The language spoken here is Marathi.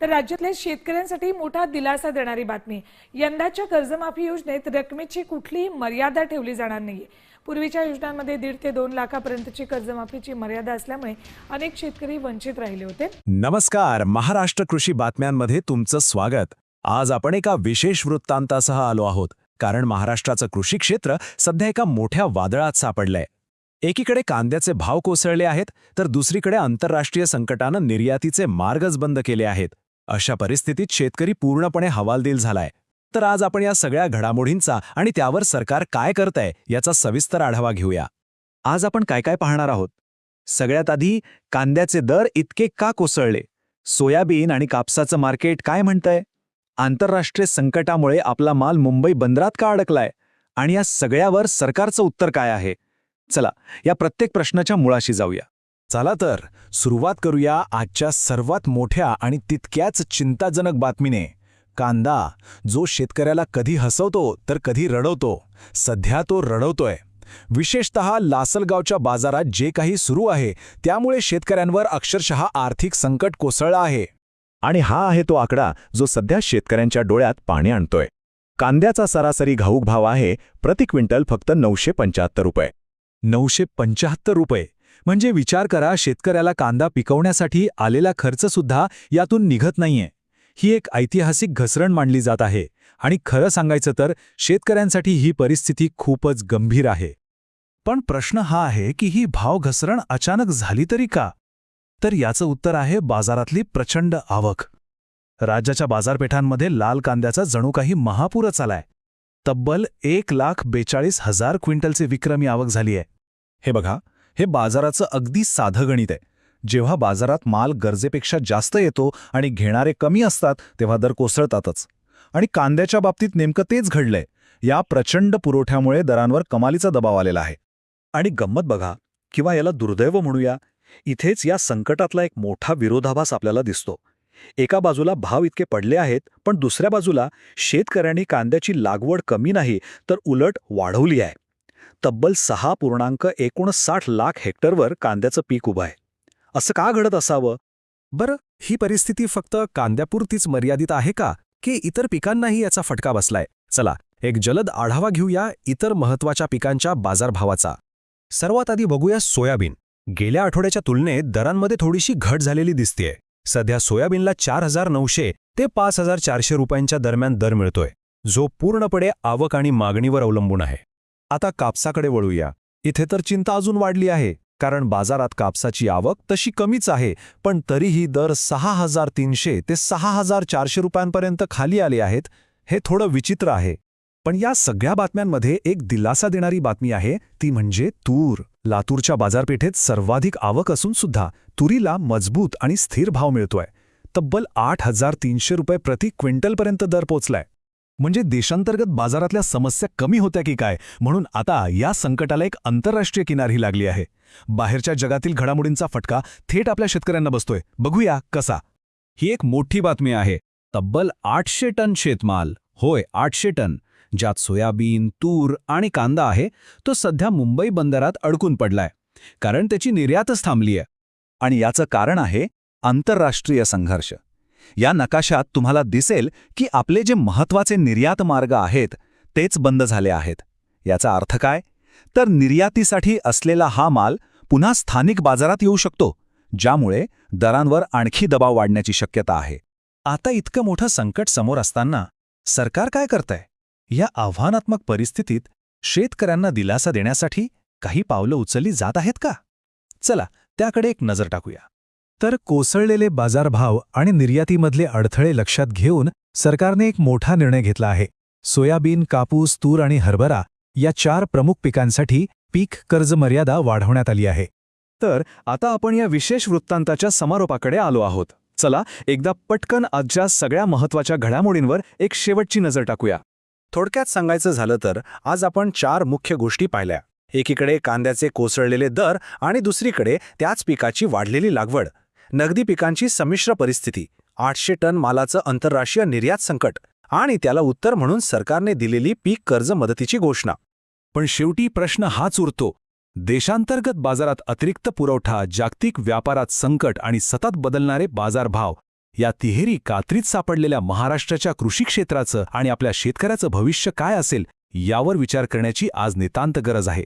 तर राज्यातल्या शेतकऱ्यांसाठी मोठा दिलासा देणारी बातमी. यंदाच्या कर्जमाफी योजनेत रकमेची कुठलीही मर्यादा ठेवली जाणार नाहीये. पूर्वीच्या योजनांमध्ये 1.5 ते 2 लाखापर्यंतची कर्जमाफीची मर्यादा असल्यामुळे अनेक शेतकरी वंचित राहिले होते. नमस्कार, महाराष्ट्र कृषी बातम्यांमध्ये तुमचं स्वागत. आज आपण एका विशेष वृत्तांतासह आलो आहोत, कारण महाराष्ट्राचं कृषी क्षेत्र सध्या एका मोठ्या वादळात सापडलंय. एकीकडे कांद्याचे भाव कोसळले आहेत, तर दुसरीकडे आंतरराष्ट्रीय संकटानं निर्यातीचे मार्गच बंद केले आहेत. अशा परिस्थितीत शेतकरी पूर्णपणे हवालदिल झालाय. तर आज आपण या सगळ्या घडामोडींचा आणि त्यावर सरकार काय करतंय याचा सविस्तर आढावा घेऊया. आज आपण काय काय पाहणार आहोत. सगळ्यात आधी, कांद्याचे दर इतके का कोसळले? सोयाबीन आणि कापसाचं मार्केट काय म्हणतंय? आंतरराष्ट्रीय संकटामुळे आपला माल मुंबई बंदरात का अडकलाय? आणि या सगळ्यावर सरकारचं उत्तर काय आहे? चला, या प्रत्येक प्रश्नाच्या मुळाशी जाऊया. चला तर सुरुवात करूया आजच्या सर्वात मोठ्या आणि तितक्याच चिंताजनक बातमीने. कांदा, जो शेतकऱ्याला कधी हसवतो तर कधी रडवतो, सध्या तो रडवतोय. विशेषतः लासलगावच्या बाजारात जे काही सुरू आहे त्यामुळे शेतकऱ्यांवर अक्षरशः आर्थिक संकट कोसळलं आहे. आणि हा आहे तो आकडा जो सध्या शेतकऱ्यांच्या डोळ्यात पाणी आणतोय. कांद्याचा सरासरी घाऊक भाव आहे प्रति क्विंटल फक्त 975 रुपये. 975 रुपये म्हणजे विचार करा, शेतकऱ्याला कांदा पिकवण्यासाठी आलेला खर्चसुद्धा यातून निघत नाहीये. ही एक ऐतिहासिक घसरण मानली जात आहे. आणि खरं सांगायचं तर शेतकऱ्यांसाठी ही परिस्थिती खूपच गंभीर आहे. पण प्रश्न हा आहे की ही भाव घसरण अचानक झाली तरी का? तर याचं उत्तर आहे बाजारातली प्रचंड आवक. राज्याच्या बाजारपेठांमध्ये लाल कांद्याचा जणू काही महापूरच आलाय. तब्बल 1,42,000 क्विंटलचे विक्रमी आवक झाली आहे. हे बघा, हे बाजाराचं अगदी साधं गणित आहे. जेव्हा बाजारात माल गरजेपेक्षा जास्त येतो आणि घेणारे कमी असतात तेव्हा दर कोसळतातच. आणि कांद्याच्या बाबतीत नेमकं तेच घडलंय. या प्रचंड पुरवठ्यामुळे दरांवर कमालीचा दबाव आलेला आहे. आणि गंमत बघा, किंवा याला दुर्दैव म्हणूया, इथेच या संकटातला एक मोठा विरोधाभास आपल्याला दिसतो. एका बाजूला भाव इतके पडले आहेत, पण दुसऱ्या बाजूला शेतकऱ्यांनी कांद्याची लागवड कमी नाही तर उलट वाढवली आहे. तब्बल 6.59 लाख हेक्टरवर कांद्याचं पीक उभं आहे. असं का घडत असावं? बरं, ही परिस्थिती फक्त कांद्यापुरतीच मर्यादित आहे का, की इतर पिकांनाही याचा फटका बसलाय? चला, एक जलद आढावा घेऊया इतर महत्त्वाच्या पिकांच्या बाजारभावाचा. सर्वात आधी बघूया सोयाबीन. गेल्या आठवड्याच्या तुलनेत दरांमध्ये थोडीशी घट झालेली दिसतेय. सध्या सोयाबीनला 4,900 ते 5,400 रुपयांच्या दरम्यान दर मिळतोय, जो पूर्णपणे आवक आणि मागणीवर अवलंबून आहे. आता कापसाकडे वळूया. इथे तर चिंता अजून वाढली आहे, कारण बाजारात कापसाची आवक तशी कमीच आहे, पण तरीही दर 6,300 ते 6,400 रुपयांपर्यंत खाली आले आहेत. हे थोडं विचित्र आहे. पण या सगळ्या बातम्यांमध्ये एक दिलासा देणारी बातमी आहे, ती म्हणजे तूर. लातूरच्या बाजारपेठेत सर्वाधिक आवक असून सुद्धा तुरीला मजबूत आणि स्थिर भाव मिळतोय. तब्बल 8,300 रुपये प्रति क्विंटलपर्यंत दर पोचलाय. म्हणजे देशांतर्गत बाजारातल्या समस्या कमी होत्या की काय, म्हणून आता या संकटाला एक आंतरराष्ट्रीय किनारही लागली आहे. बाहेरच्या जगातील घडामोडींचा फटका थेट आपल्या शेतकऱ्यांना बसतोय. बघूया कसा. ही एक मोठी बातमी आहे. तब्बल 800 टन शेतमाल, होय 800 टन, ज्यात सोयाबीन, तूर आणि कांदा आहे, तो सध्या मुंबई बंदरात अडकून पडलाय, कारण त्याची निर्यातच थांबली आहे. आणि याचं कारण आहे आंतरराष्ट्रीय संघर्ष. या नकाशात तुम्हाला दिसेल की आपले जे महत्त्वाचे निर्यात मार्ग आहेत तेच बंद झाले आहेत. याचा अर्थ काय? तर निर्यातीसाठी असलेला हा माल पुन्हा स्थानिक बाजारात येऊ शकतो, ज्यामुळे दरांवर आणखी दबाव वाढण्याची शक्यता आहे. आता इतकं मोठं संकट समोर असताना सरकार काय करतंय? या आव्हानात्मक परिस्थितीत शेतकऱ्यांना दिलासा देण्यासाठी काही पावलं उचलली जात आहेत का? चला, त्याकडे एक नजर टाकूया. तर कोसळलेले बाजारभाव आणि निर्यातीमधले अडथळे लक्षात घेऊन सरकारने एक मोठा निर्णय घेतला आहे. सोयाबीन, कापूस, तूर आणि हरभरा या 4 प्रमुख पिकांसाठी पीक कर्ज मर्यादा वाढवण्यात आली आहे. तर आता आपण या विशेष वृत्तांताच्या समारोपाकडे आलो आहोत. चला, एकदा पटकन आजच्या सगळ्या महत्त्वाच्या घडामोडींवर एक शेवटची नजर टाकूया. थोडक्यात सांगायचं झालं तर आज आपण 4 मुख्य गोष्टी पाहिल्या. एकीकडे कांद्याचे कोसळलेले दर आणि दुसरीकडे त्याच पिकाची वाढलेली लागवड, नगदी पिकांची संमिश्र परिस्थिती, 800 टन मालाचं आंतरराष्ट्रीय निर्यात संकट आणि त्याला उत्तर म्हणून सरकारने दिलेली पीक कर्ज मदतीची घोषणा. पण शेवटी प्रश्न हाच उरतो, देशांतर्गत बाजारात अतिरिक्त पुरवठा, जागतिक व्यापारात संकट आणि सतत बदलणारे बाजारभाव या तिहेरी कात्रीत सापडलेल्या महाराष्ट्राच्या कृषी क्षेत्राचं आणि आपल्या शेतकऱ्याचं भविष्य काय असेल यावर विचार करण्याची आज नितांत गरज आहे.